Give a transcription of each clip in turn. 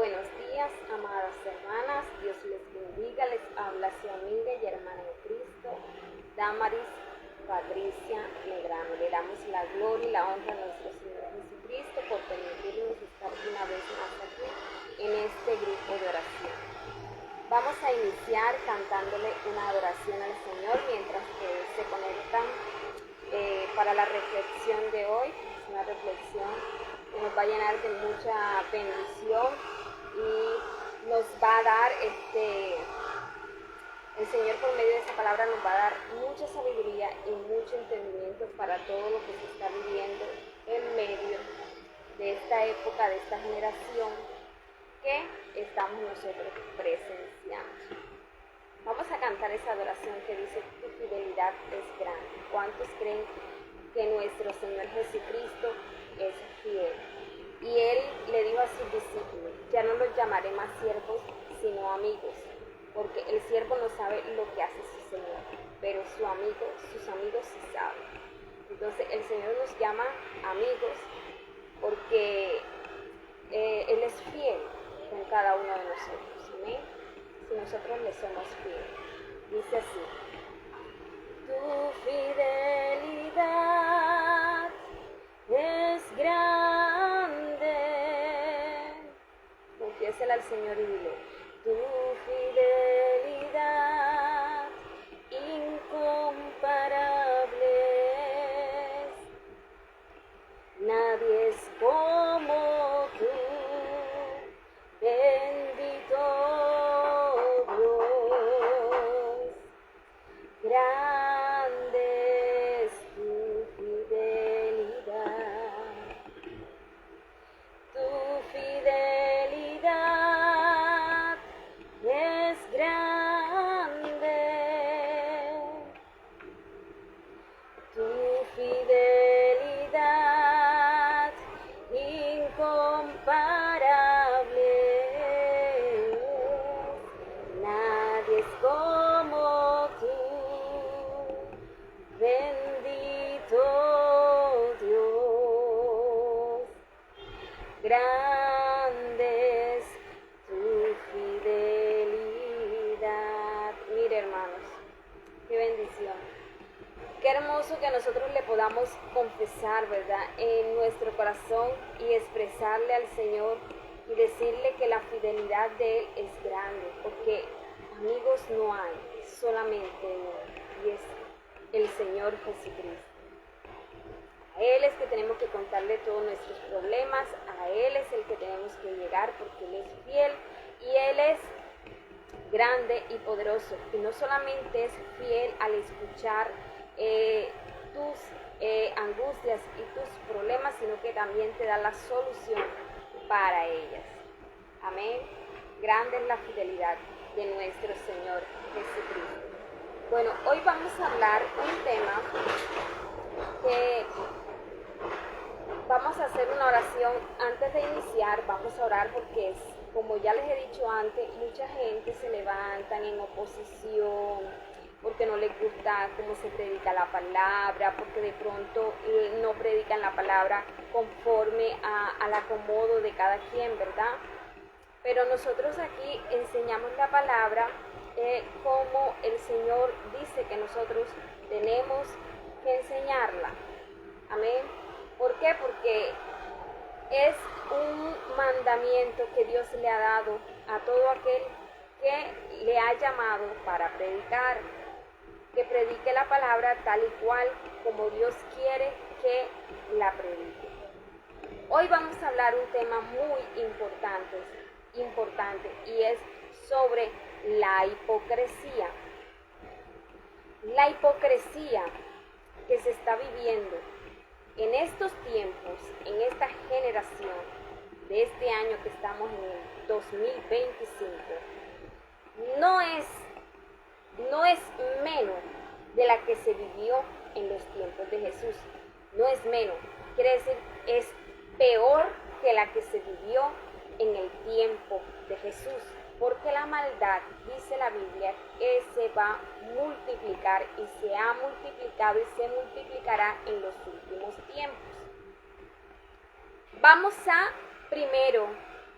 Buenos días, amadas hermanas, Dios les bendiga, les habla su amiga y hermana de Cristo, Damaris Patricia Medrano. Le damos la gloria y la honra a nuestro Señor Jesucristo por permitirnos estar una vez más aquí en este grupo de oración. Vamos a iniciar cantándole una adoración al Señor mientras que se conectan para la reflexión de hoy. Es una reflexión que nos va a llenar de mucha bendición y nos va a dar el Señor por medio de esa palabra nos va a dar mucha sabiduría y mucho entendimiento para todo lo que se está viviendo en medio de esta época, de esta generación que estamos nosotros presenciando. Vamos a cantar esa adoración que dice: tu fidelidad es grande. ¿Cuántos creen que nuestro Señor Jesucristo es fiel? Y Él le dijo a sus discípulos: ya no los llamaré más siervos, sino amigos, porque el siervo no sabe lo que hace su Señor, pero sus amigos sí saben. Entonces el Señor nos llama amigos porque Él es fiel con cada uno de nosotros. Amén. Si nosotros le somos fieles. Dice así: tu fidelidad es grande. Confiésela al Señor y dile: tu fidelidad incomparable. Nadie es como tú, bendito Dios. Grande es tu fidelidad. Tu fidelidad es grande. Tu fidelidad incomparable. Nadie es como tú, bendito Dios. Grande es tu fidelidad. Mire, hermanos, qué bendición. Qué hermoso que nosotros le podamos confesar, ¿verdad?, en nuestro corazón y expresarle al Señor y decirle que la fidelidad de Él es grande, porque amigos no hay, solamente uno, y es el Señor Jesucristo. A Él es que tenemos que contarle todos nuestros problemas, a Él es el que tenemos que llegar porque Él es fiel y Él es grande y poderoso. Y no solamente es fiel al escuchar tus angustias y tus problemas, sino que también te da la solución para ellas. Amén. Grande es la fidelidad de nuestro Señor Jesucristo. Bueno, hoy vamos a hablar un tema que vamos a hacer una oración. Antes de iniciar, vamos a orar porque como ya les he dicho antes, mucha gente se levanta en oposición, porque no les gusta cómo se predica la palabra, porque de pronto no predican la palabra conforme al acomodo de cada quien, ¿verdad? Pero nosotros aquí enseñamos la palabra como el Señor dice que nosotros tenemos que enseñarla. Amén. ¿Por qué? Porque es un mandamiento que Dios le ha dado a todo aquel que le ha llamado para predicar, que predique la palabra tal y cual como Dios quiere que la predique. Hoy vamos a hablar un tema muy importante y es sobre la hipocresía. La hipocresía que se está viviendo en estos tiempos, en esta generación de este año que estamos en el 2025, no es menos de la que se vivió en los tiempos de Jesús. No es menos, quiere decir, es peor que la que se vivió en el tiempo de Jesús, porque la maldad, dice la Biblia, que se va a multiplicar y se ha multiplicado y se multiplicará en los últimos tiempos. Vamos primero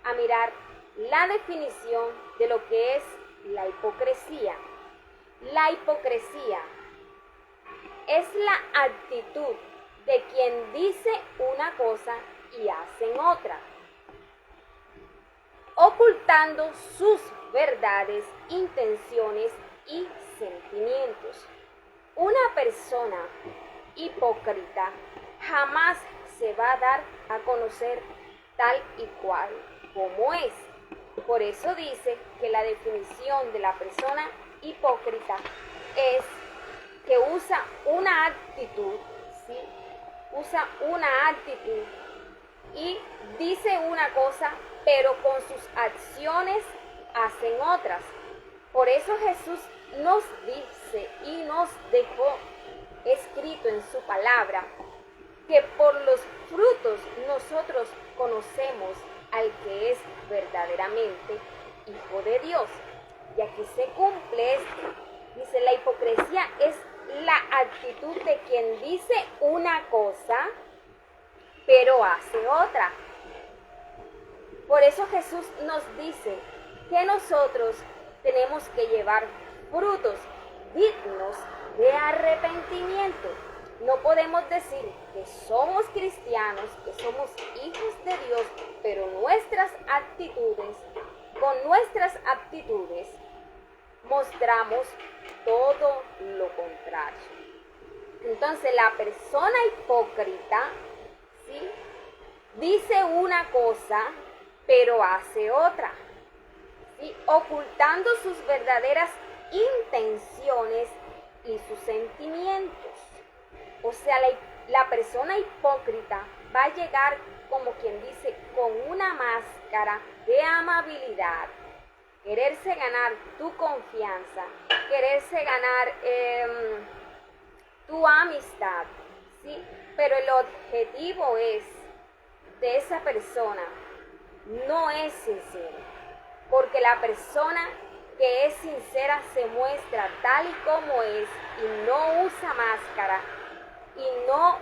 a mirar la definición de lo que es la hipocresía. La hipocresía es la actitud de quien dice una cosa y hacen otra, ocultando sus verdades, intenciones y sentimientos. Una persona hipócrita jamás se va a dar a conocer tal y cual como es. Por eso dice que la definición de la persona hipócrita es que usa una actitud, ¿sí? Usa una actitud y dice una cosa, pero con sus acciones hacen otras. Por eso Jesús nos dice y nos dejó escrito en su palabra que por los frutos nosotros conocemos al que es verdaderamente Hijo de Dios. Y aquí se cumple esto. Dice, la hipocresía es la actitud de quien dice una cosa, pero hace otra. Por eso Jesús nos dice que nosotros tenemos que llevar frutos dignos de arrepentimiento. No podemos decir que somos cristianos, que somos hijos de Dios, pero con nuestras actitudes, mostramos todo lo contrario. Entonces, la persona hipócrita, ¿sí?, dice una cosa, pero hace otra, ¿sí?, ocultando sus verdaderas intenciones y sus sentimientos. O sea, la persona hipócrita va a llegar, como quien dice, con una máscara de amabilidad, quererse ganar tu confianza, quererse ganar tu amistad, ¿sí? Pero el objetivo de esa persona no es sincero, porque la persona que es sincera se muestra tal y como es y no usa máscara y no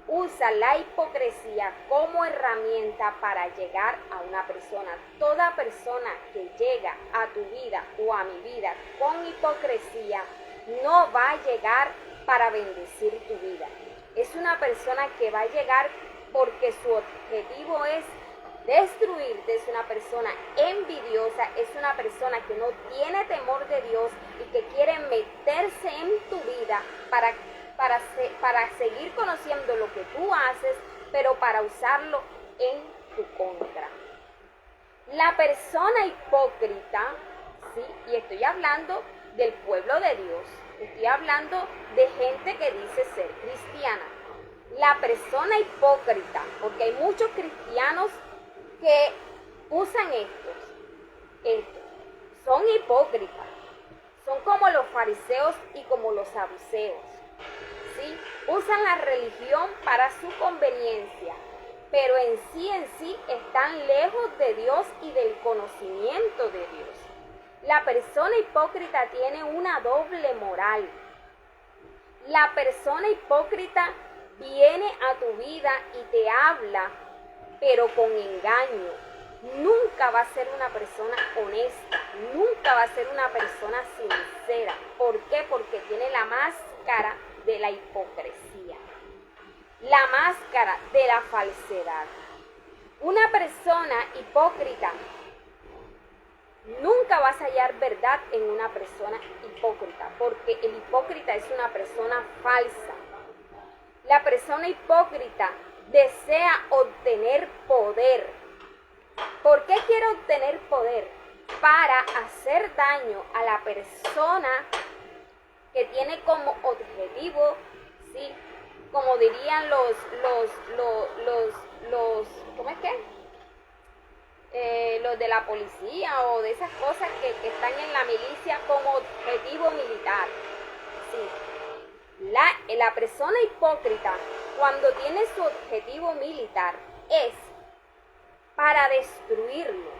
usa la hipocresía como herramienta para llegar a una persona. Toda persona que llega a tu vida o a mi vida con hipocresía no va a llegar para bendecir tu vida. Es una persona que va a llegar porque su objetivo es destruirte, es una persona envidiosa, es una persona que no tiene temor de Dios y que quiere meterse en tu vida para seguir conociendo lo que tú haces, pero para usarlo en tu contra. La persona hipócrita, ¿sí?, y estoy hablando del pueblo de Dios, estoy hablando de gente que dice ser cristiana. La persona hipócrita, porque hay muchos cristianos que usan estos, son hipócritas, son como los fariseos y como los saduceos, ¿sí? Usan la religión para su conveniencia, pero en sí están lejos de Dios y del conocimiento de Dios. La persona hipócrita tiene una doble moral. La persona hipócrita viene a tu vida y te habla, pero con engaño. Nunca va a ser una persona honesta, nunca va a ser una persona sincera. ¿Por qué? Porque tiene la máscara de la hipocresía, la máscara de la falsedad. Una persona hipócrita, nunca vas a hallar verdad en una persona hipócrita, porque el hipócrita es una persona falsa. La persona hipócrita desea obtener poder. ¿Por qué quiere obtener poder? Para hacer daño a la persona que tiene como objetivo, ¿sí?, como dirían ¿cómo es que? Los de la policía o de esas cosas que están en la milicia como objetivo militar. Sí. La persona hipócrita, cuando tiene su objetivo militar, es para destruirlo,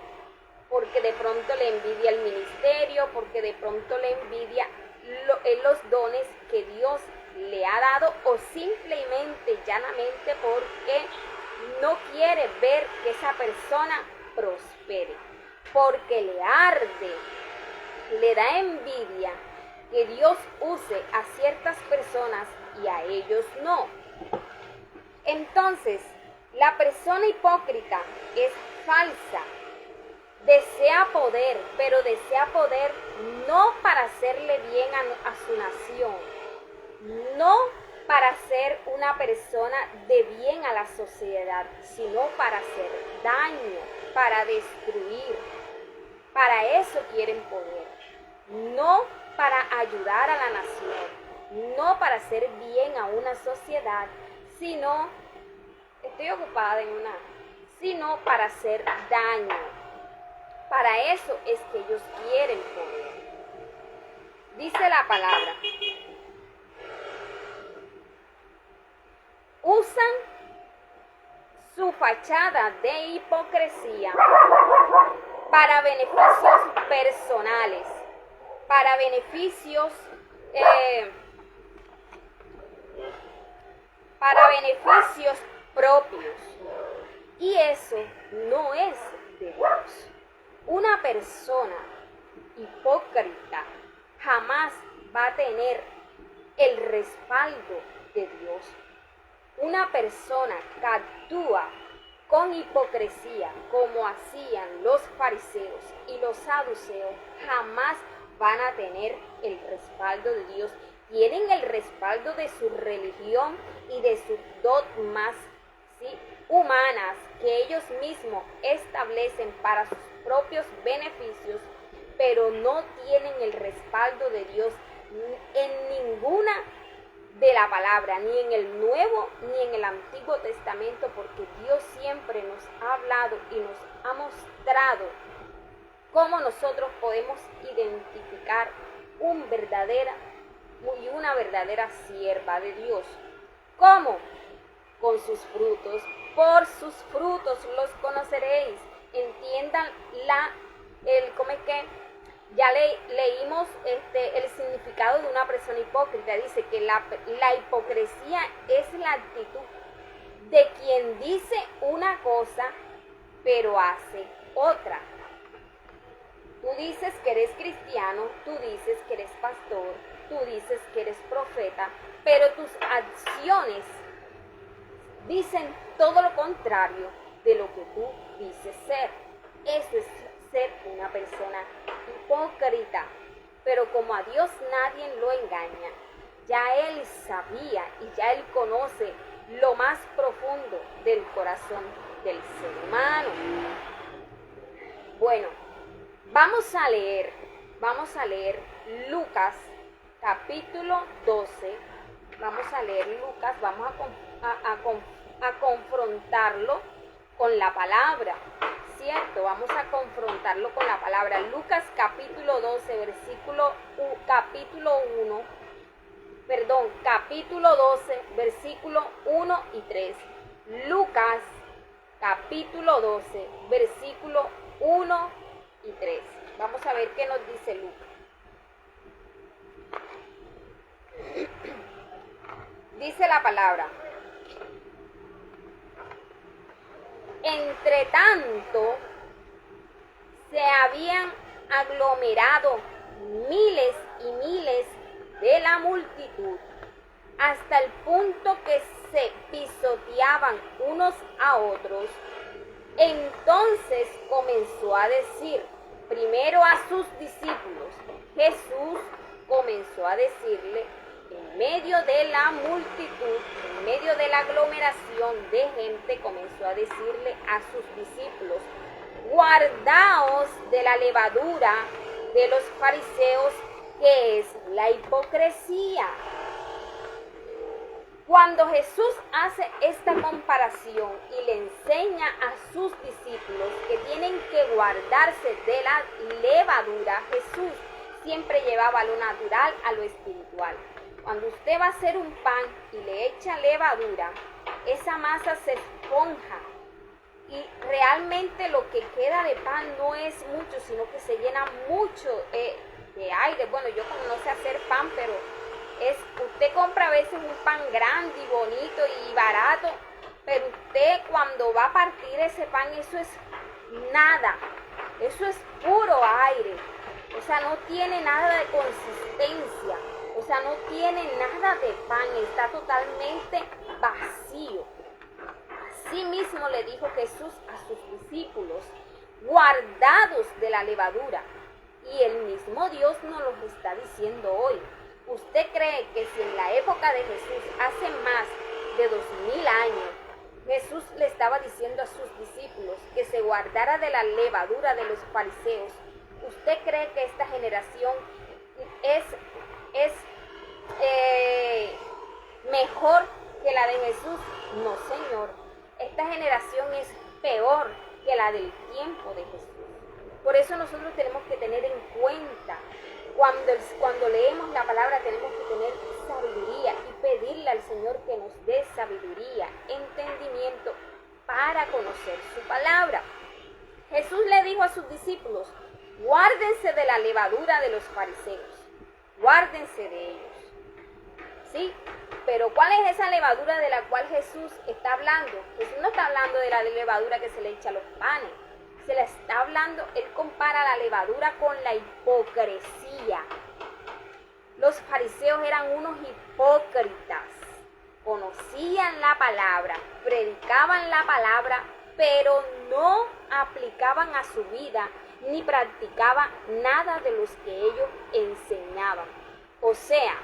porque de pronto le envidia el ministerio, porque de pronto le envidia los dones que Dios le ha dado, o simplemente, llanamente, porque no quiere ver que esa persona prospere. porque le arde, le da envidia que Dios use a ciertas personas y a ellos no. Entonces, la persona hipócrita es falsa. Desea poder, pero desea poder no para hacerle bien a su nación, no para ser una persona de bien a la sociedad, sino para hacer daño, para destruir. Para eso quieren poder, no para ayudar a la nación, no para hacer bien a una sociedad, sino, estoy ocupada sino para hacer daño. Para eso es que ellos quieren poder. Dice la palabra, usan su fachada de hipocresía para beneficios personales, para beneficios propios. Y eso no es de Dios. Una persona hipócrita jamás va a tener el respaldo de Dios. Una persona que actúa con hipocresía, como hacían los fariseos y los saduceos, jamás van a tener el respaldo de Dios. Tienen el respaldo de su religión y de sus dogmas, ¿sí?, humanas que ellos mismos establecen para sus propios beneficios, pero no tienen el respaldo de Dios en ninguna de la palabra, ni en el Nuevo ni en el Antiguo Testamento, porque Dios siempre nos ha hablado y nos ha mostrado cómo nosotros podemos identificar una verdadera sierva de Dios. ¿Cómo? Con sus frutos. Por sus frutos los conoceréis. Entiendan ya leímos el significado de una persona hipócrita. Dice que la hipocresía es la actitud de quien dice una cosa pero hace otra. Tú dices que eres cristiano, tú dices que eres pastor, tú dices que eres profeta, pero tus acciones dicen todo lo contrario de lo que tú dices ser. Eso es ser una persona hipócrita. Pero como a Dios nadie lo engaña, ya Él sabía y ya Él conoce lo más profundo del corazón del ser humano. Bueno, vamos a leer Lucas capítulo 12. Vamos a leer Lucas, vamos a confrontarlo con la palabra, ¿cierto? Vamos a confrontarlo con la palabra. Lucas capítulo 12, capítulo 12, versículo 1 y 3. Lucas capítulo 12, versículo 1 y 3. Vamos a ver qué nos dice Lucas. Dice la palabra: entre tanto, se habían aglomerado miles y miles de la multitud, hasta el punto que se pisoteaban unos a otros. Entonces comenzó a decir primero a sus discípulos. Jesús comenzó a decirle en medio de la multitud, en medio de la aglomeración de gente, comenzó a decirle a sus discípulos: guardaos de la levadura de los fariseos, que es la hipocresía. Cuando Jesús hace esta comparación y le enseña a sus discípulos que tienen que guardarse de la levadura, Jesús siempre llevaba lo natural a lo espiritual. Cuando usted va a hacer un pan y le echa levadura, esa masa se esponja y realmente lo que queda de pan no es mucho, sino que se llena mucho de aire. Bueno, yo como no sé hacer pan, pero usted compra a veces un pan grande y bonito y barato, pero usted cuando va a partir ese pan, eso es nada. Eso es puro aire. O sea, no tiene nada de consistencia. O sea, no tiene nada de pan. Está totalmente vacío. Así mismo le dijo Jesús a sus discípulos, guardados de la levadura. Y el mismo Dios nos lo está diciendo hoy. ¿Usted cree que si en la época de Jesús, hace más de 2000 años, Jesús le estaba diciendo a sus discípulos que se guardara de la levadura de los fariseos? ¿Usted cree que esta generación es mejor que la de Jesús? No, Señor. Esta generación es peor que la del tiempo de Jesús. Por eso nosotros tenemos que tener en cuenta, cuando leemos la palabra tenemos que tener sabiduría y pedirle al Señor que nos dé sabiduría, entendimiento para conocer su palabra. Jesús le dijo a sus discípulos, guárdense de la levadura de los fariseos, guárdense de ellos. ¿Sí? Pero ¿cuál es esa levadura de la cual Jesús está hablando? Jesús no está hablando de la levadura que se le echa a los panes. Se le está hablando, él compara la levadura con la hipocresía. Los fariseos eran unos hipócritas. Conocían la palabra, predicaban la palabra, pero no aplicaban a su vida ni practicaban nada de los que ellos enseñaban. O sea,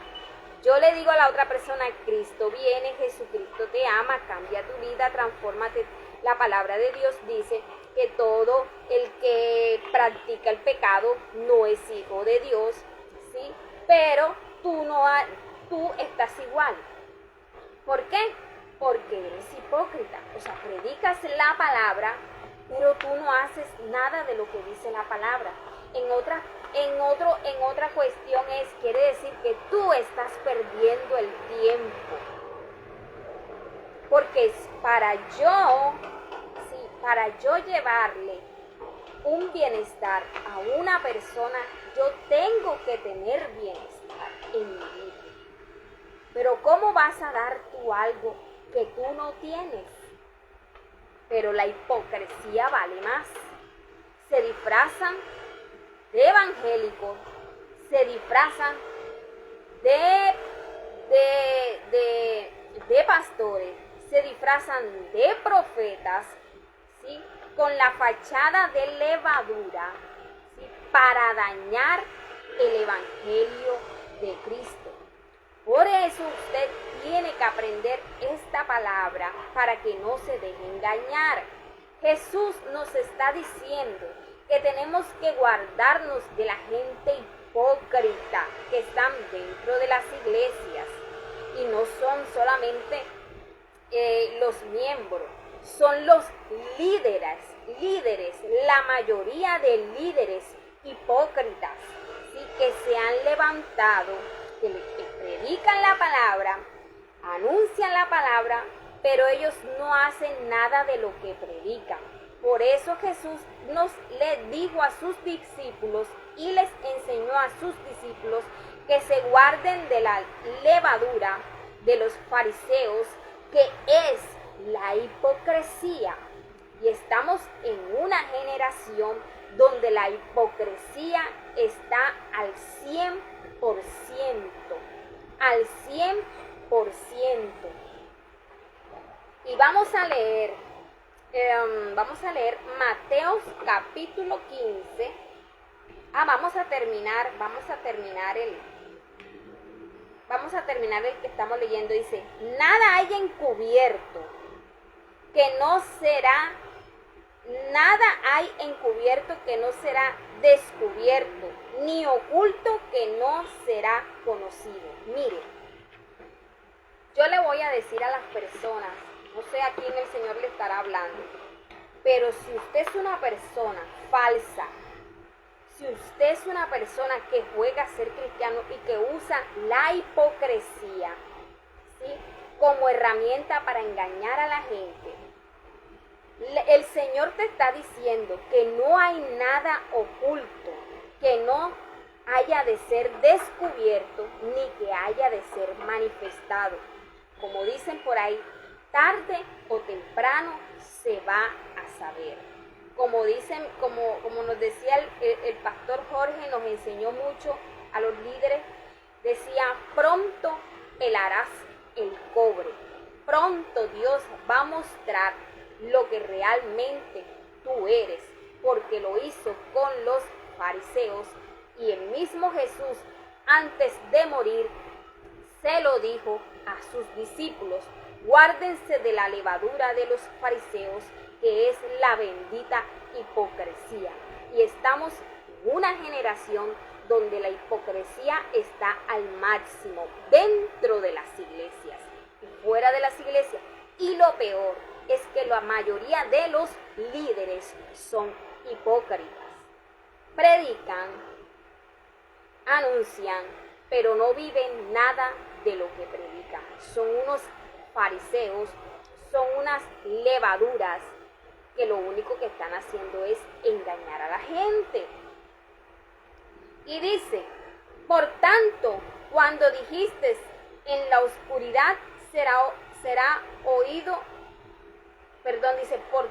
yo le digo a la otra persona, Cristo viene, Jesucristo te ama, cambia tu vida, transfórmate. La palabra de Dios dice que todo el que practica el pecado no es hijo de Dios, ¿sí? Pero tú estás igual. ¿Por qué? Porque eres hipócrita. O sea, predicas la palabra, pero tú no haces nada de lo que dice la palabra. En otra cuestión quiere decir que tú estás perdiendo el tiempo. Porque para yo llevarle un bienestar a una persona, yo tengo que tener bienestar en mi vida. Pero ¿cómo vas a dar tú algo que tú no tienes? Pero la hipocresía vale más. Se disfrazan de evangélicos, se disfrazan de pastores, se disfrazan de profetas, ¿sí? Con la fachada de levadura, ¿sí? Para dañar el evangelio de Cristo. Por eso usted tiene que aprender esta palabra para que no se deje engañar. Jesús nos está diciendo que tenemos que guardarnos de la gente hipócrita que están dentro de las iglesias. Y no son solamente los miembros, son los líderes, la mayoría de líderes hipócritas, ¿sí? Que se han levantado, que predican la palabra, anuncian la palabra, pero ellos no hacen nada de lo que predican. Por eso Jesús le dijo a sus discípulos y les enseñó a sus discípulos que se guarden de la levadura de los fariseos, que es la hipocresía. Y estamos en una generación donde la hipocresía está al 100%, al 100%. Y vamos a leer Mateos capítulo 15. Vamos a terminar el que estamos leyendo. Dice, nada hay encubierto que no será descubierto, ni oculto que no será conocido. Mire, yo le voy a decir a las personas, no sé a quién el Señor le estará hablando, pero si usted es una persona falsa, si usted es una persona que juega a ser cristiano y que usa la hipocresía, ¿sí?, como herramienta para engañar a la gente, el Señor te está diciendo que no hay nada oculto, que no haya de ser descubierto, ni que haya de ser manifestado. Como dicen por ahí, tarde o temprano se va a saber. como dicen, como nos decía el pastor Jorge, nos enseñó mucho a los líderes, decía, pronto helarás el cobre, pronto Dios va a mostrar lo que realmente tú eres, porque lo hizo con los fariseos, y el mismo Jesús antes de morir se lo dijo a sus discípulos: guárdense de la levadura de los fariseos, que es la bendita hipocresía. Y estamos en una generación donde la hipocresía está al máximo dentro de las iglesias y fuera de las iglesias. Y lo peor es que la mayoría de los líderes son hipócritas. Predican, anuncian, pero no viven nada de lo que predican. Son unos fariseos, son unas levaduras que lo único que están haciendo es engañar a la gente. Y dice, por tanto, cuando dijiste en la oscuridad será oído, dice, por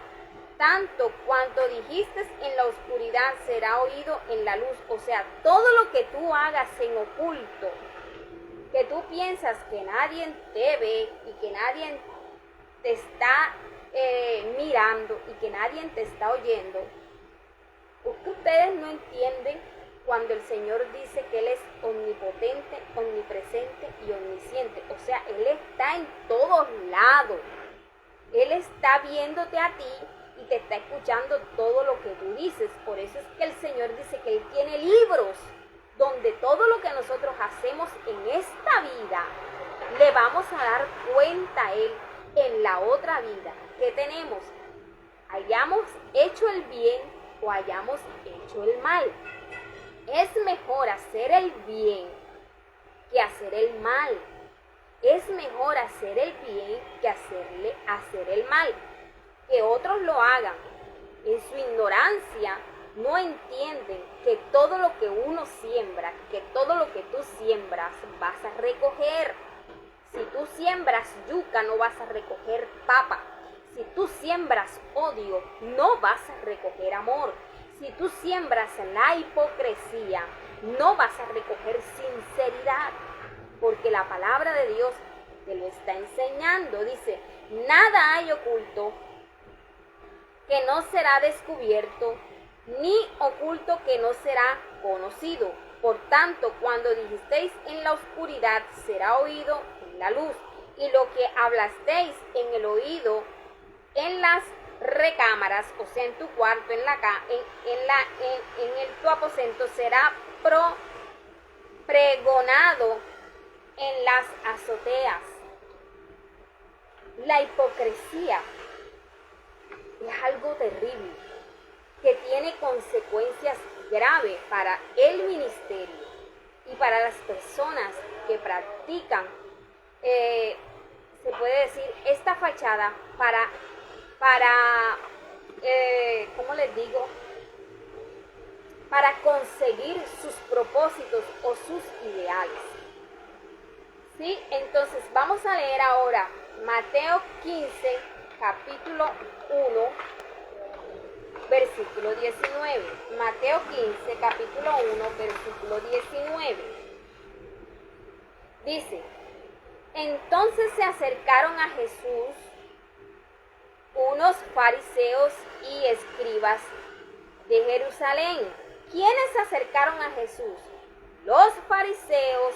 tanto, cuanto dijiste en la oscuridad será oído en la luz. O sea, todo lo que tú hagas en oculto, que tú piensas que nadie te ve y que nadie te está mirando y que nadie te está oyendo, ustedes no entienden cuando el Señor dice que Él es omnipotente, omnipresente y omnisciente. O sea, Él está en todos lados. Él está viéndote a ti y te está escuchando todo lo que tú dices. Por eso es que el Señor dice que Él tiene libros donde todo lo que nosotros hacemos en esta vida le vamos a dar cuenta a Él en la otra vida. ¿Qué tenemos? Hayamos hecho el bien o hayamos hecho el mal. Es mejor hacer el bien que hacer el mal. Es mejor hacer el bien que hacer el mal. Que otros lo hagan. En su ignorancia no entienden que todo lo que uno siembra, que todo lo que tú siembras vas a recoger. Si tú siembras yuca, no vas a recoger papa. Si tú siembras odio, no vas a recoger amor. Si tú siembras la hipocresía, no vas a recoger sinceridad. Porque la palabra de Dios te lo está enseñando. Dice, nada hay oculto que no será descubierto, ni oculto que no será conocido. Por tanto, cuando dijisteis en la oscuridad, será oído en la luz. Y lo que hablasteis en el oído, en las recámaras, o sea, en tu cuarto, en tu aposento, será pregonado en las azoteas. La hipocresía es algo terrible que tiene consecuencias graves para el ministerio y para las personas que practican, se puede decir, esta fachada para ¿cómo les digo? Para conseguir sus propósitos o sus ideales. ¿Sí? Entonces vamos a leer ahora Mateo 15, capítulo 1, versículo 19. Mateo 15, capítulo 1, versículo 19. Dice, entonces se acercaron a Jesús unos fariseos y escribas de Jerusalén. ¿Quiénes se acercaron a Jesús? Los fariseos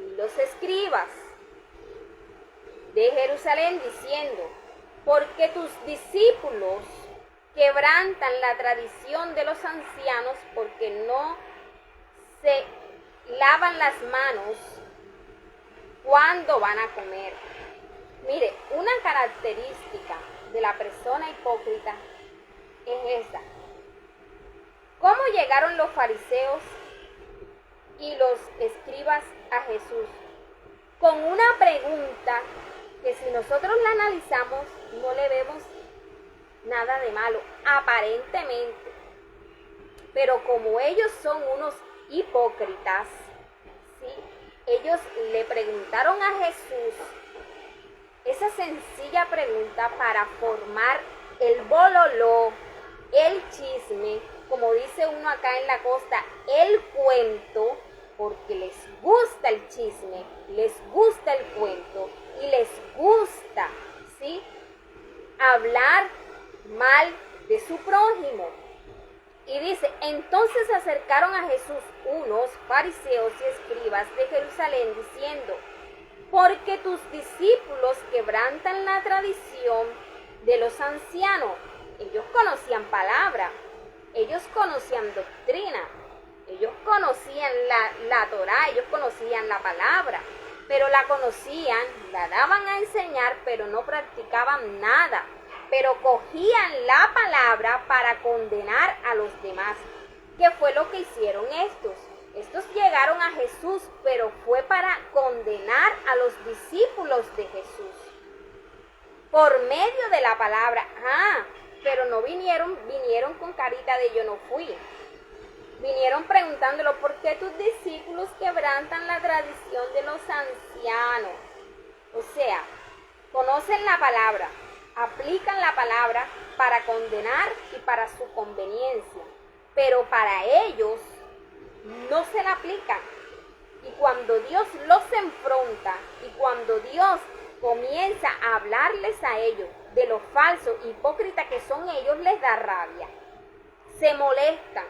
y los escribas de Jerusalén, diciendo, porque tus discípulos quebrantan la tradición de los ancianos, porque no se lavan las manos cuando van a comer. Mire, una característica de la persona hipócrita es esta. ¿Cómo llegaron los fariseos y los escribas a Jesús? Con una pregunta que, si nosotros la analizamos, no le vemos nada de malo, aparentemente. Pero como ellos son unos hipócritas, ¿sí? Ellos le preguntaron a Jesús esa sencilla pregunta para formar el bololó el chisme, como dice uno acá en la costa, el cuento, porque les gusta el chisme, les gusta el cuento y les gusta, ¿sí?, hablar mal de su prójimo. Y dice, entonces se acercaron a Jesús unos fariseos y escribas de Jerusalén diciendo, porque tus discípulos quebrantan la tradición de los ancianos. Ellos conocían palabra, ellos conocían doctrina, ellos conocían la Torá, ellos conocían la palabra, pero la conocían, la daban a enseñar, pero no practicaban nada. Pero cogían la palabra para condenar a los demás. ¿Qué fue lo que hicieron estos? Estos llegaron a Jesús, pero fue para condenar a los discípulos de Jesús. Por medio de la palabra. Pero no vinieron con carita de yo no fui. Vinieron preguntándolo, ¿por qué tus discípulos quebrantan la tradición de los ancianos? O sea, conocen la palabra, aplican la palabra para condenar y para su conveniencia, pero para ellos no se la aplican. Y cuando Dios los enfrenta y cuando Dios comienza a hablarles a ellos de lo falso, hipócrita que son ellos, les da rabia, se molestan,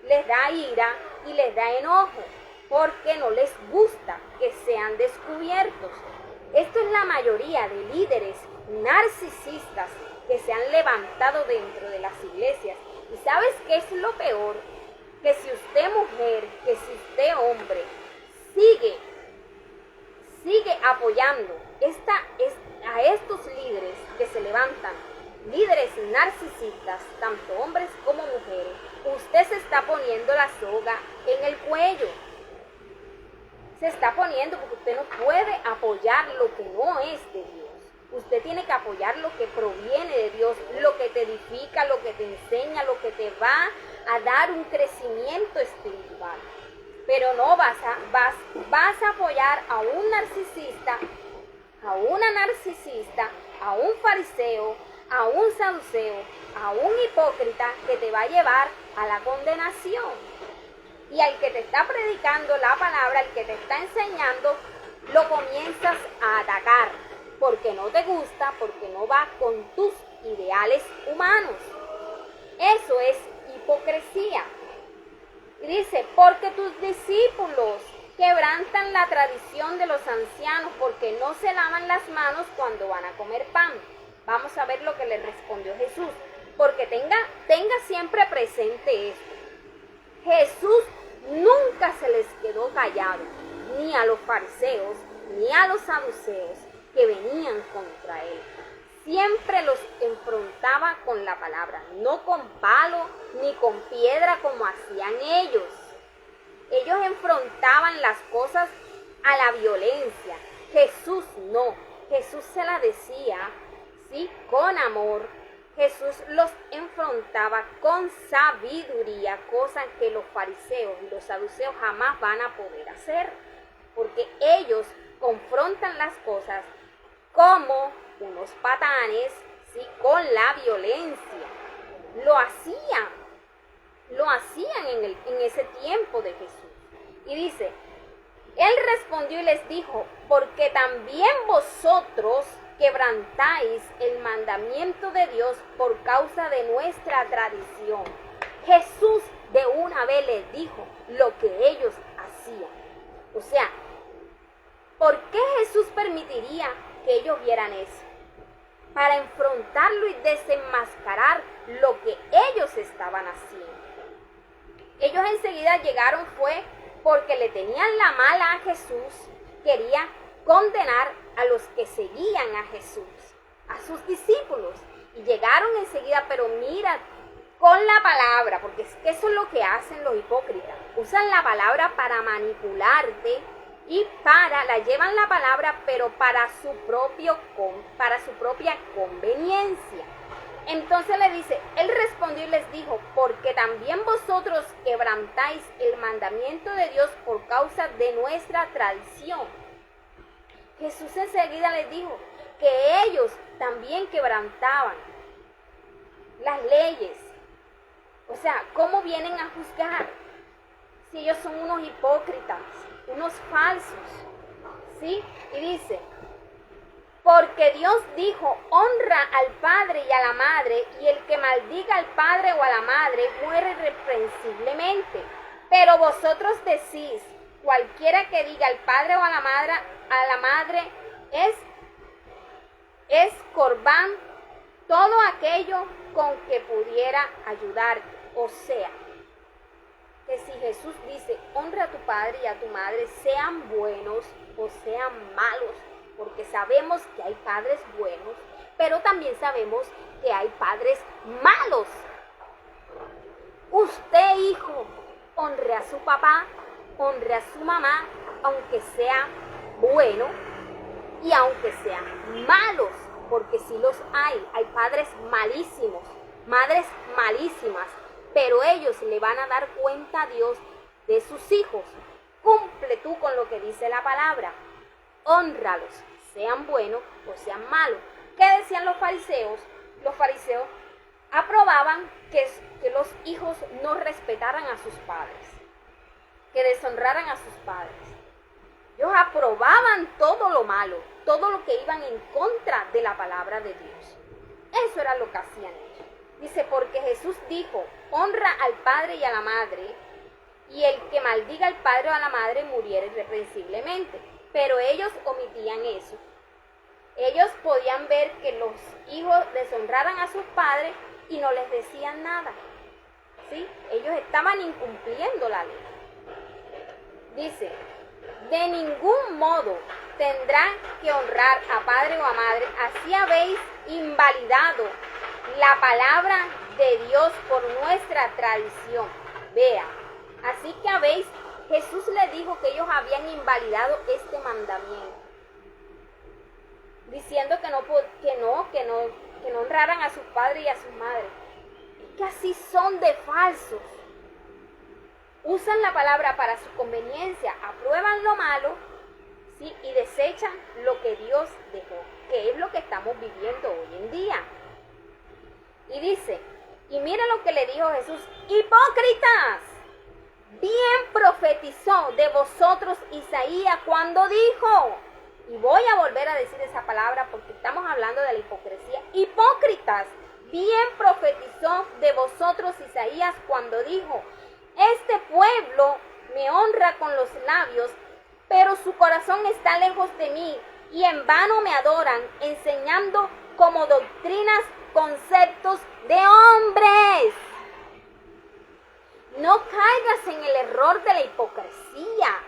les da ira y les da enojo, porque no les gusta que sean descubiertos. Esto es la mayoría de líderes narcisistas que se han levantado dentro de las iglesias. ¿Y sabes qué es lo peor? Que si usted mujer, que si usted hombre, sigue apoyando a estos líderes que se levantan, líderes narcisistas, tanto hombres como mujeres, usted se está poniendo la soga en el cuello. Se está poniendo, porque usted no puede apoyar lo que no es de Dios. Usted tiene que apoyar lo que proviene de Dios, lo que te edifica, lo que te enseña, lo que te va a dar un crecimiento espiritual. Pero no vas a apoyar a un narcisista, a una narcisista, a un fariseo, a un saduceo, a un hipócrita que te va a llevar a la condenación. Y al que te está predicando la palabra, al que te está enseñando, lo comienzas a atacar, porque no te gusta, porque no va con tus ideales humanos. Eso es hipocresía. Y dice, porque tus discípulos quebrantan la tradición de los ancianos, porque no se lavan las manos cuando van a comer pan. Vamos a ver lo que le respondió Jesús, porque tenga siempre presente esto. Jesús nunca se les quedó callado, ni a los fariseos, ni a los saduceos que venían contra él. Siempre los enfrentaba con la palabra, no con palo ni con piedra como hacían ellos. Ellos enfrentaban las cosas a la violencia. Jesús no, Jesús se la decía, sí, con amor. Jesús los enfrentaba con sabiduría, cosa que los fariseos y los saduceos jamás van a poder hacer, porque ellos confrontan las cosas como unos patanes, ¿sí?, con la violencia. Lo hacían en ese tiempo de Jesús. Y dice, él respondió y les dijo, porque también vosotros quebrantáis el mandamiento de Dios por causa de nuestra tradición. Jesús de una vez les dijo lo que ellos hacían. O sea, ¿por qué Jesús permitiría que ellos vieran eso? Para enfrentarlo y desenmascarar lo que ellos estaban haciendo. Ellos enseguida llegaron fue porque le tenían la mala a Jesús, quería condenar a los que seguían a Jesús, a sus discípulos, y llegaron enseguida, pero mira, con la palabra, porque es que eso es lo que hacen los hipócritas, usan la palabra para manipularte y la llevan la palabra, pero para su propia conveniencia. Entonces le dice, él respondió y les dijo, porque también vosotros quebrantáis el mandamiento de Dios por causa de nuestra tradición. Jesús enseguida les dijo que ellos también quebrantaban las leyes, O sea, ¿cómo vienen a juzgar? Si ellos son unos hipócritas, unos falsos, ¿sí? Y dice, porque Dios dijo, honra al padre y a la madre, y el que maldiga al padre o a la madre muere irreprensiblemente. Pero vosotros decís, cualquiera que diga al padre o a la madre es corbán, todo aquello con que pudiera ayudarte. O sea, que si Jesús dice, honra a tu padre y a tu madre, sean buenos o sean malos, porque sabemos que hay padres buenos, pero también sabemos que hay padres malos. Usted, hijo, honre a su papá, honre a su mamá, aunque sea bueno y aunque sean malos, porque sí los hay padres malísimos, madres malísimas, pero ellos le van a dar cuenta a Dios de sus hijos. Cumple tú con lo que dice la palabra, hónralos, sean buenos o sean malos. ¿Qué decían los fariseos? Los fariseos aprobaban que los hijos no respetaran a sus padres, que deshonraran a sus padres. Ellos aprobaban todo lo malo, todo lo que iban en contra de la palabra de Dios. Eso era lo que hacían ellos. Dice, porque Jesús dijo, honra al padre y a la madre, y el que maldiga al padre o a la madre muriera irreprensiblemente. Pero ellos omitían eso. Ellos podían ver que los hijos deshonraran a sus padres y no les decían nada, ¿sí? Ellos estaban incumpliendo la ley. Dice, de ningún modo tendrán que honrar a padre o a madre, así habéis invalidado la palabra de Dios por nuestra tradición. Vea, así que Jesús le dijo que ellos habían invalidado este mandamiento, diciendo que no honraran a sus padres y a sus madres. Es que así son de falsos. Usan la palabra para su conveniencia, aprueban lo malo, ¿sí? Y desechan lo que Dios dejó, que es lo que estamos viviendo hoy en día. Y dice, y mira lo que le dijo Jesús, hipócritas, bien profetizó de vosotros Isaías cuando dijo, y voy a volver a decir esa palabra porque estamos hablando de la hipocresía, hipócritas, bien profetizó de vosotros Isaías cuando dijo, este pueblo me honra con los labios, pero su corazón está lejos de mí, y en vano me adoran, enseñando como doctrinas conceptos de hombres. No caigas en el error de la hipocresía.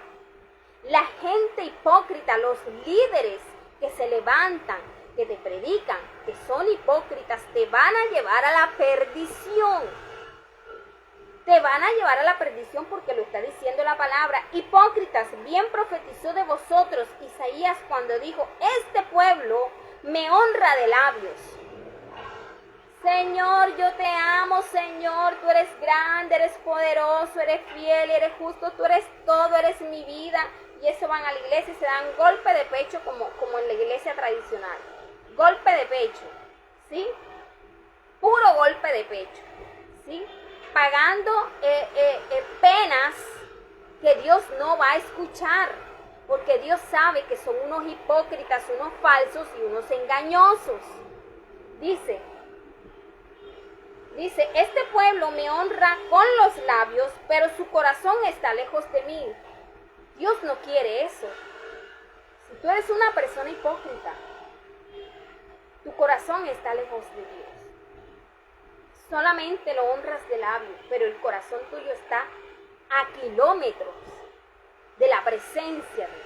La gente hipócrita, los líderes que se levantan, que te predican, que son hipócritas, te van a llevar a la perdición. Te van a llevar a la perdición porque lo está diciendo la palabra. Hipócritas, bien profetizó de vosotros Isaías cuando dijo, este pueblo me honra de labios. Señor, yo te amo, Señor, tú eres grande, eres poderoso, eres fiel, eres justo, tú eres todo, eres mi vida. Y eso van a la iglesia y se dan golpe de pecho como en la iglesia tradicional. Golpe de pecho, ¿sí? Puro golpe de pecho, ¿sí? Pagando penas que Dios no va a escuchar, porque Dios sabe que son unos hipócritas, unos falsos y unos engañosos. Dice, este pueblo me honra con los labios, pero su corazón está lejos de mí. Dios no quiere eso. Si tú eres una persona hipócrita, tu corazón está lejos de Dios. Solamente lo honras de labios, pero el corazón tuyo está a kilómetros de la presencia de Dios.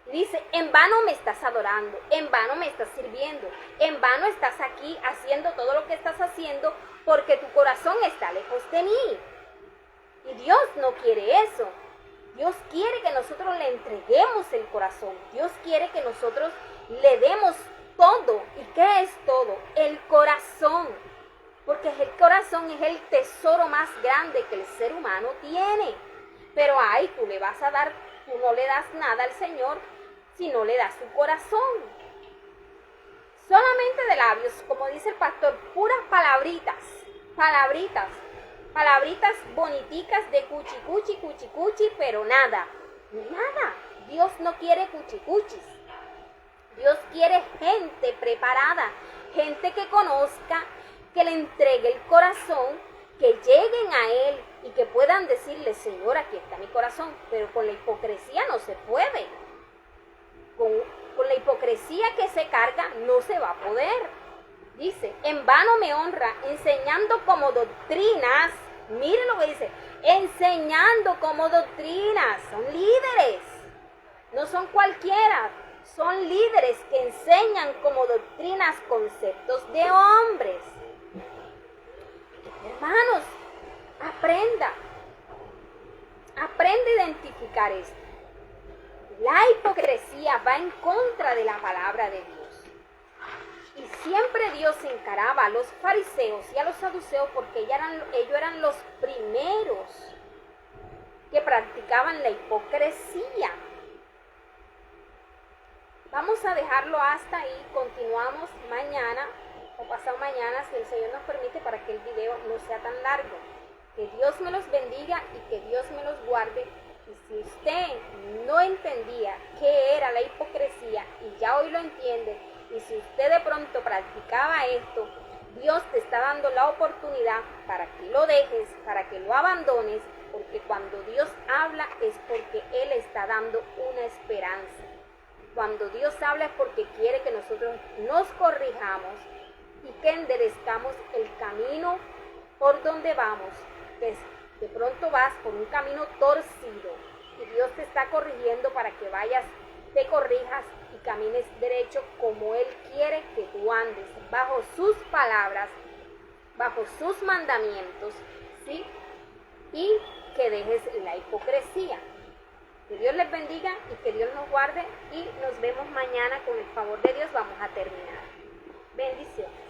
Dice, en vano me estás adorando, en vano me estás sirviendo, en vano estás aquí haciendo todo lo que estás haciendo porque tu corazón está lejos de mí. Y Dios no quiere eso. Dios quiere que nosotros le entreguemos el corazón. Dios quiere que nosotros le demos todo. ¿Y qué es todo? El corazón. Porque el corazón es el tesoro más grande que el ser humano tiene. Pero tú le vas a dar, tú no le das nada al Señor si no le das tu corazón. Solamente de labios, como dice el pastor, puras palabritas, Palabritas boniticas de cuchi, cuchi, cuchi, cuchi, pero nada, nada. Dios no quiere cuchicuchis. Dios quiere gente preparada, gente que conozca, que le entregue el corazón, que lleguen a Él y que puedan decirle, Señor, aquí está mi corazón, pero con la hipocresía no se puede. Con la hipocresía que se carga no se va a poder. Dice, en vano me honra, enseñando como doctrinas. Miren lo que dice, enseñando como doctrinas. Son líderes, no son cualquiera. Son líderes que enseñan como doctrinas conceptos de hombres. Hermanos, aprenda a identificar esto. La hipocresía va en contra de la palabra de Dios. Y siempre Dios encaraba a los fariseos y a los saduceos porque ellos eran los primeros que practicaban la hipocresía. Vamos a dejarlo hasta ahí, continuamos mañana o pasado mañana, si el Señor nos permite, para que el video no sea tan largo. Que Dios me los bendiga y que Dios me los guarde. Y si usted no entendía qué era la hipocresía y ya hoy lo entiende, y si usted de pronto practicaba esto, Dios te está dando la oportunidad para que lo dejes, para que lo abandones, porque cuando Dios habla es porque Él está dando una esperanza. Cuando Dios habla es porque quiere que nosotros nos corrijamos y que enderezcamos el camino por donde vamos. De pronto vas por un camino torcido y Dios te está corrigiendo para que vayas, te corrijas y camines derecho como Él quiere que tú andes, bajo sus palabras, bajo sus mandamientos, ¿sí? Y que dejes la hipocresía. Que Dios les bendiga y que Dios nos guarde y nos vemos mañana con el favor de Dios. Vamos a terminar. Bendiciones.